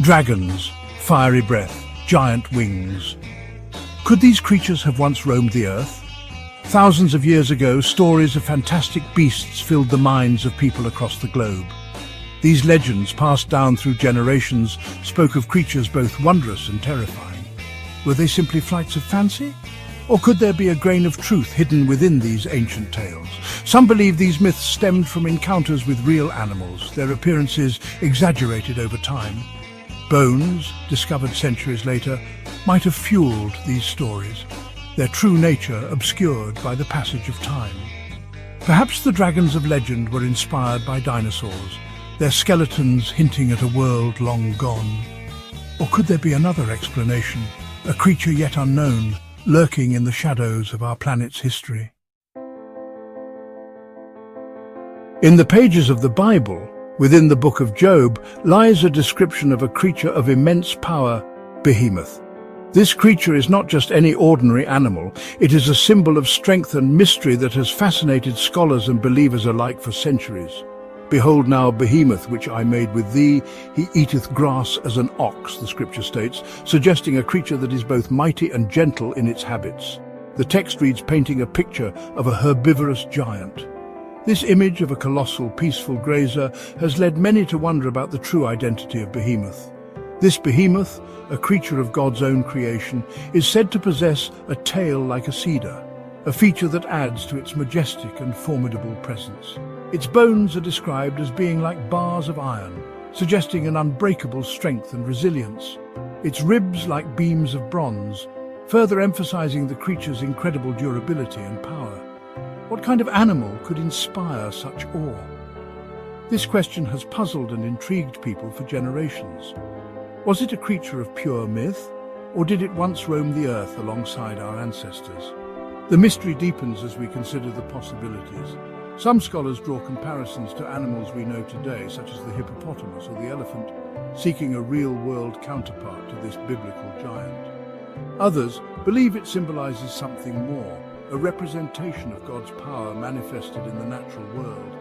Dragons, fiery breath, giant wings. Could these creatures have once roamed the earth? Thousands of years ago, stories of fantastic beasts filled the minds of people across the globe. These legends, passed down through generations, spoke of creatures both wondrous and terrifying. Were they simply flights of fancy? Or could there be a grain of truth hidden within these ancient tales? Some believe these myths stemmed from encounters with real animals, their appearances exaggerated over time. Bones, discovered centuries later, might have fueled these stories, their true nature obscured by the passage of time. Perhaps the dragons of legend were inspired by dinosaurs, their skeletons hinting at a world long gone. Or could there be another explanation, a creature yet unknown, lurking in the shadows of our planet's history? In the pages of the Bible, within the book of Job, lies a description of a creature of immense power, Behemoth. This creature is not just any ordinary animal, it is a symbol of strength and mystery that has fascinated scholars and believers alike for centuries. Behold now Behemoth, which I made with thee, he eateth grass as an ox, the scripture states, suggesting a creature that is both mighty and gentle in its habits. The text reads, painting a picture of a herbivorous giant. This image of a colossal, peaceful grazer has led many to wonder about the true identity of Behemoth. This Behemoth, a creature of God's own creation, is said to possess a tail like a cedar, a feature that adds to its majestic and formidable presence. Its bones are described as being like bars of iron, suggesting an unbreakable strength and resilience. Its ribs like beams of bronze, further emphasizing the creature's incredible durability and power. What kind of animal could inspire such awe? This question has puzzled and intrigued people for generations. Was it a creature of pure myth, or did it once roam the earth alongside our ancestors? The mystery deepens as we consider the possibilities. Some scholars draw comparisons to animals we know today, such as the hippopotamus or the elephant, seeking a real-world counterpart to this biblical giant. Others believe it symbolizes something more, a representation of God's power manifested in the natural world,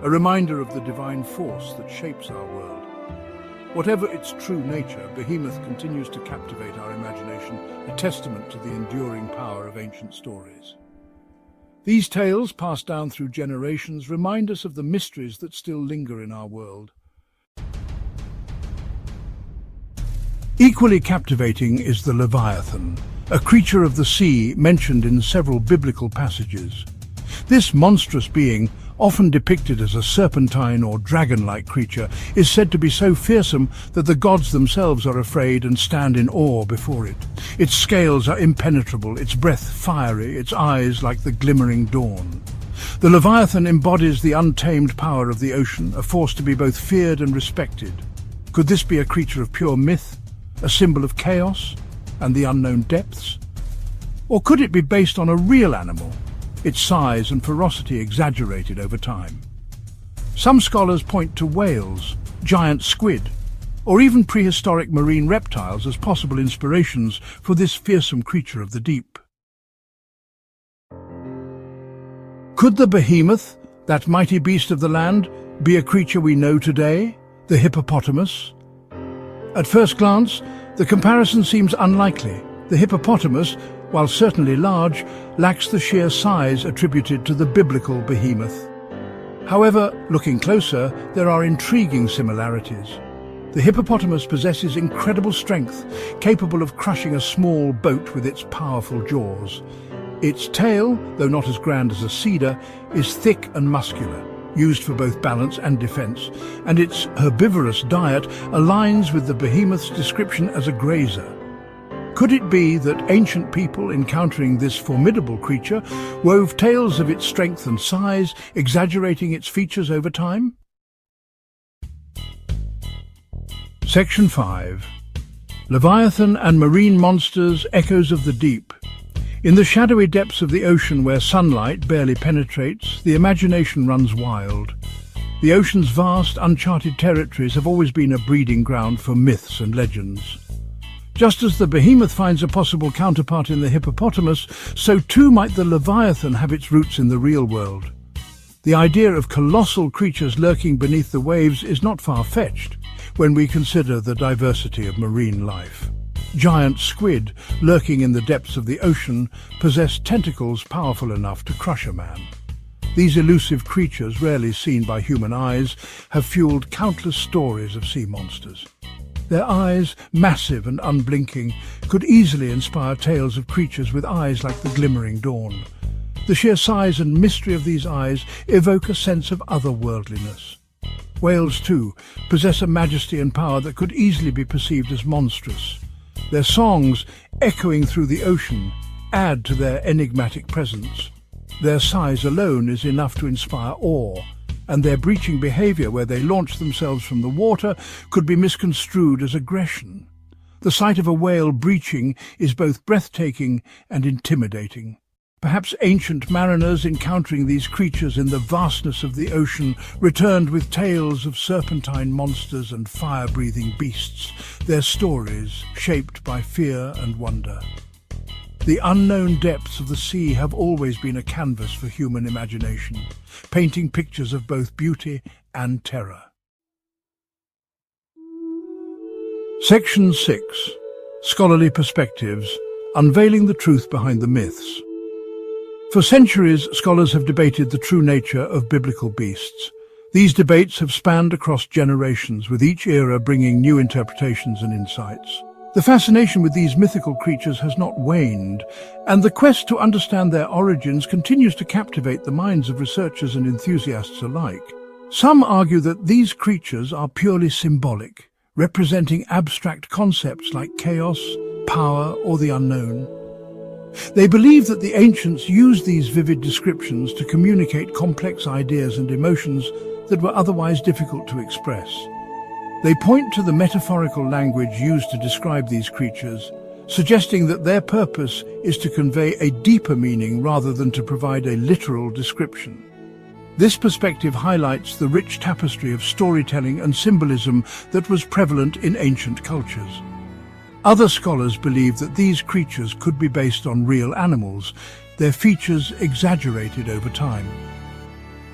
a reminder of the divine force that shapes our world. Whatever its true nature, Behemoth continues to captivate our imagination, a testament to the enduring power of ancient stories. These tales, passed down through generations, remind us of the mysteries that still linger in our world. Equally captivating is the Leviathan, a creature of the sea mentioned in several biblical passages. This monstrous being, often depicted as a serpentine or dragon-like creature, is said to be so fearsome that the gods themselves are afraid and stand in awe before it. Its scales are impenetrable, its breath fiery, its eyes like the glimmering dawn. The Leviathan embodies the untamed power of the ocean, a force to be both feared and respected. Could this be a creature of pure myth, a symbol of chaos and the unknown depths? Or could it be based on a real animal, its size and ferocity exaggerated over time? Some scholars point to whales, giant squid, or even prehistoric marine reptiles as possible inspirations for this fearsome creature of the deep. Could the Behemoth, that mighty beast of the land, be a creature we know today, the hippopotamus? At first glance, the comparison seems unlikely. The hippopotamus, while certainly large, lacks the sheer size attributed to the biblical Behemoth. However, looking closer, there are intriguing similarities. The hippopotamus possesses incredible strength, capable of crushing a small boat with its powerful jaws. Its tail, though not as grand as a cedar, is thick and muscular, used for both balance and defense, and its herbivorous diet aligns with the Behemoth's description as a grazer. Could it be that ancient people encountering this formidable creature wove tales of its strength and size, exaggerating its features over time? Section 5. Leviathan and Marine Monsters, Echoes of the Deep. In the shadowy depths of the ocean where sunlight barely penetrates, the imagination runs wild. The ocean's vast, uncharted territories have always been a breeding ground for myths and legends. Just as the Behemoth finds a possible counterpart in the hippopotamus, so too might the Leviathan have its roots in the real world. The idea of colossal creatures lurking beneath the waves is not far-fetched. when we consider the diversity of marine life. Giant squid, lurking in the depths of the ocean, possess tentacles powerful enough to crush a man. These elusive creatures, rarely seen by human eyes, have fueled countless stories of sea monsters. Their eyes, massive and unblinking, could easily inspire tales of creatures with eyes like the glimmering dawn. The sheer size and mystery of these eyes evoke a sense of otherworldliness. Whales, too, possess a majesty and power that could easily be perceived as monstrous. Their songs, echoing through the ocean, add to their enigmatic presence. Their size alone is enough to inspire awe, and their breaching behavior where they launch themselves from the water could be misconstrued as aggression. The sight of a whale breaching is both breathtaking and intimidating. Perhaps ancient mariners encountering these creatures in the vastness of the ocean returned with tales of serpentine monsters and fire-breathing beasts, their stories shaped by fear and wonder. The unknown depths of the sea have always been a canvas for human imagination, painting pictures of both beauty and terror. Section 6. Scholarly Perspectives, Unveiling the Truth Behind the Myths. For centuries, scholars have debated the true nature of biblical beasts. These debates have spanned across generations, with each era bringing new interpretations and insights. The fascination with these mythical creatures has not waned, and the quest to understand their origins continues to captivate the minds of researchers and enthusiasts alike. Some argue that these creatures are purely symbolic, representing abstract concepts like chaos, power, or the unknown. They believe that the ancients used these vivid descriptions to communicate complex ideas and emotions that were otherwise difficult to express. They point to the metaphorical language used to describe these creatures, suggesting that their purpose is to convey a deeper meaning rather than to provide a literal description. This perspective highlights the rich tapestry of storytelling and symbolism that was prevalent in ancient cultures. Other scholars believe that these creatures could be based on real animals, their features exaggerated over time.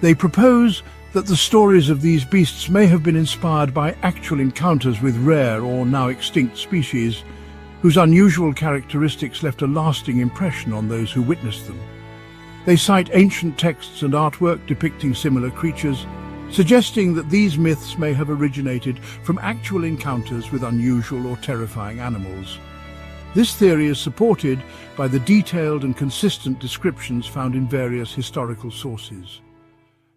They propose that the stories of these beasts may have been inspired by actual encounters with rare or now extinct species, whose unusual characteristics left a lasting impression on those who witnessed them. They cite ancient texts and artwork depicting similar creatures, suggesting that these myths may have originated from actual encounters with unusual or terrifying animals. This theory is supported by the detailed and consistent descriptions found in various historical sources.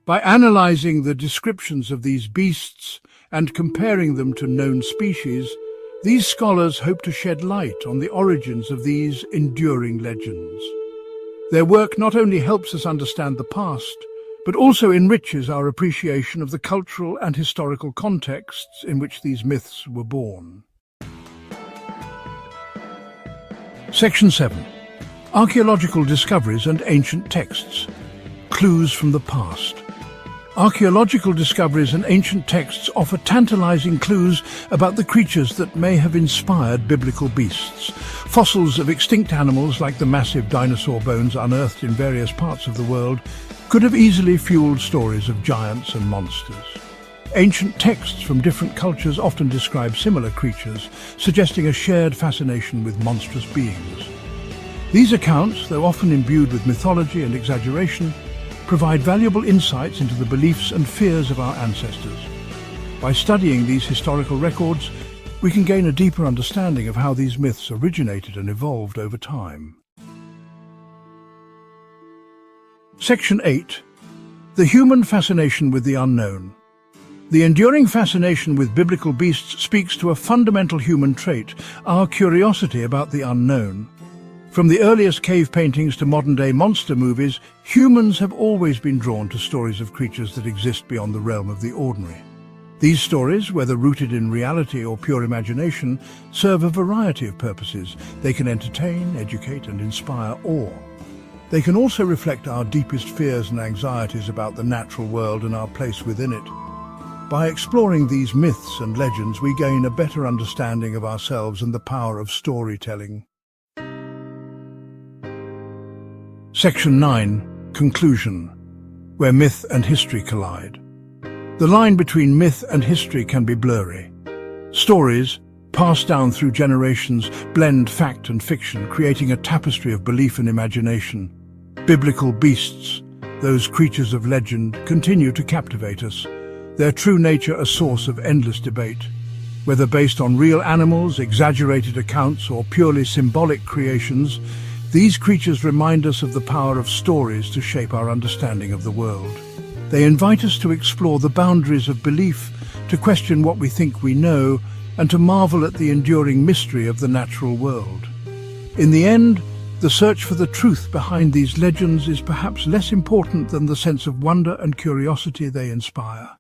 By analyzing the descriptions of these beasts and comparing them to known species, these scholars hope to shed light on the origins of these enduring legends. Their work not only helps us understand the past, but also enriches our appreciation of the cultural and historical contexts in which these myths were born. Section 7. Archaeological discoveries and ancient texts. Clues from the past. Archaeological discoveries and ancient texts offer tantalizing clues about the creatures that may have inspired biblical beasts. Fossils of extinct animals, like the massive dinosaur bones unearthed in various parts of the world, could have easily fueled stories of giants and monsters. Ancient texts from different cultures often describe similar creatures, suggesting a shared fascination with monstrous beings. These accounts, though often imbued with mythology and exaggeration, provide valuable insights into the beliefs and fears of our ancestors. By studying these historical records, we can gain a deeper understanding of how these myths originated and evolved over time. Section 8. The human fascination with the unknown. The enduring fascination with biblical beasts speaks to a fundamental human trait, our curiosity about the unknown. From the earliest cave paintings to modern-day monster movies, humans have always been drawn to stories of creatures that exist beyond the realm of the ordinary. These stories, whether rooted in reality or pure imagination, serve a variety of purposes. They can entertain, educate, and inspire awe. They can also reflect our deepest fears and anxieties about the natural world and our place within it. By exploring these myths and legends, we gain a better understanding of ourselves and the power of storytelling. Section 9. Conclusion. Where myth and history collide. The line between myth and history can be blurry. Stories, passed down through generations, blend fact and fiction, creating a tapestry of belief and imagination. Biblical beasts, those creatures of legend, continue to captivate us, their true nature a source of endless debate. Whether based on real animals, exaggerated accounts, or purely symbolic creations, these creatures remind us of the power of stories to shape our understanding of the world. They invite us to explore the boundaries of belief, to question what we think we know, and to marvel at the enduring mystery of the natural world. In the end, the search for the truth behind these legends is perhaps less important than the sense of wonder and curiosity they inspire.